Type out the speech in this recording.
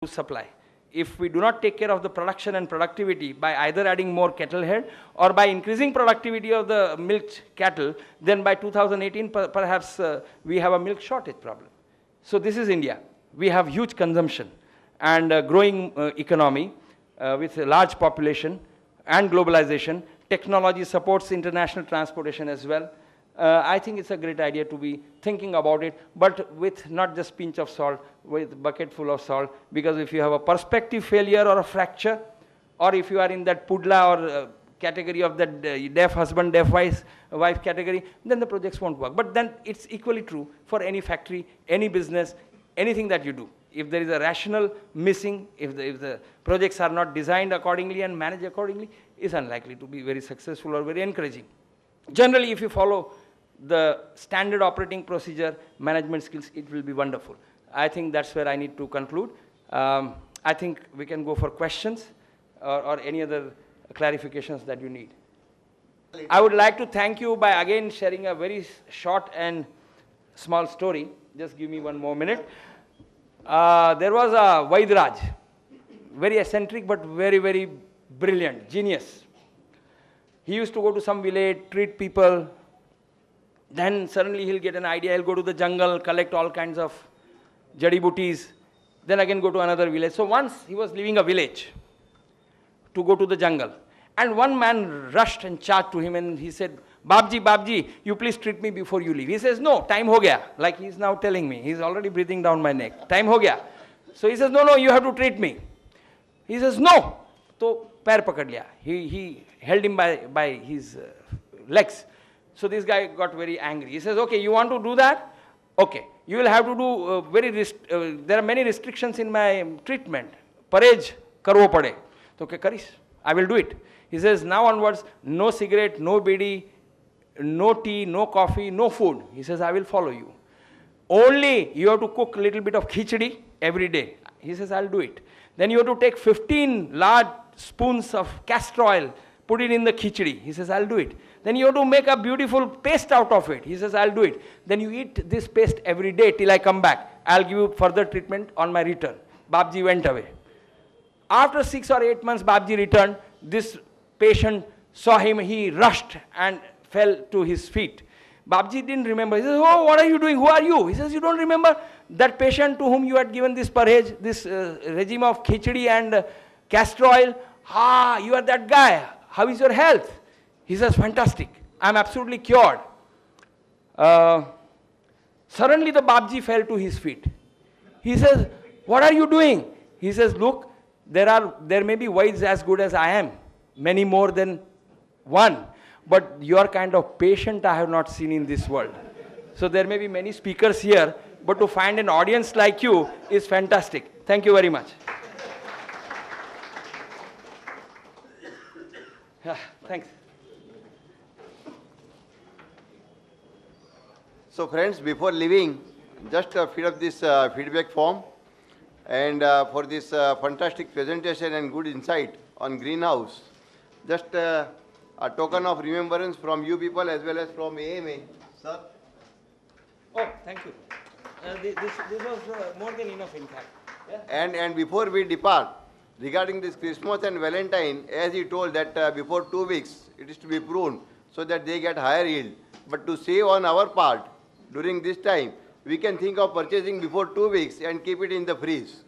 supply. If we do not take care of the production and productivity by either adding more cattle head or by increasing productivity of the milked cattle, then by 2018 perhaps we have a milk shortage problem. So this is India. We have huge consumption and growing economy with a large population and globalization. Technology supports international transportation as well. I think it's a great idea to be thinking about it, but with not just pinch of salt, with bucket full of salt, because if you have a perspective failure or a fracture, or if you are in that pudla or category of that deaf husband, deaf wife category, then the projects won't work. But then it's equally true for any factory, any business, anything that you do. If there is a rational missing, if the projects are not designed accordingly and managed accordingly, it's unlikely to be very successful or very encouraging. Generally, if you follow the standard operating procedure, management skills, it will be wonderful. I think that's where I need to conclude. I think we can go for questions or any other clarifications that you need. I would like to thank you by again sharing a very short and small story. Just give me one more minute. There was a Vaidraj, very eccentric but very, very brilliant, genius. He used to go to some village, treat people, then suddenly he'll get an idea, he'll go to the jungle, collect all kinds of jadi booties, then again go to another village. So once he was leaving a village to go to the jungle, and one man rushed and charged to him and he said, Babji, Babji, you please treat me before you leave. He says, no, time ho gaya, like he's now telling me. He's already breathing down my neck. Time ho gaya. So he says, no, no, you have to treat me. He says, no. So pair pakad liya. He held him by his legs. So this guy got very angry. He says, okay, you want to do that? Okay, you will have to do there are many restrictions in my treatment. Parej karvo pade. So okay, Karish, I will do it. He says, now onwards, no cigarette, no bidi, no tea, no coffee, no food. He says, I will follow you. Only you have to cook a little bit of khichdi every day. He says, I'll do it. Then you have to take 15 large spoons of castor oil, put it in the khichdi. He says, I'll do it. Then you have to make a beautiful paste out of it. He says, I'll do it. Then you eat this paste every day till I come back. I'll give you further treatment on my return. Babji went away. After 6 or 8 months, Babji returned. This patient saw him. He rushed and fell to his feet. Babji didn't remember. He says, oh, what are you doing? Who are you? He says, you don't remember that patient to whom you had given this parhej, this regime of khichdi and castor oil? Ah, you are that guy. How is your health? He says, fantastic. I'm absolutely cured. Suddenly the Babji fell to his feet. He says, what are you doing? He says, look, there may be wives as good as I am, many more than one. But your kind of patient I have not seen in this world. So there may be many speakers here, but to find an audience like you is fantastic. Thank you very much. Thanks. So friends, before leaving, just fill up this feedback form, and for this fantastic presentation and good insight on greenhouse, just a token of remembrance from you people as well as from AMA. Sir? Oh, thank you. This was more than enough, in fact. Yeah? And before we depart, regarding this Christmas and Valentine, as he told that before 2 weeks, it is to be pruned so that they get higher yield. But to save on our part, during this time, we can think of purchasing before 2 weeks and keep it in the freeze.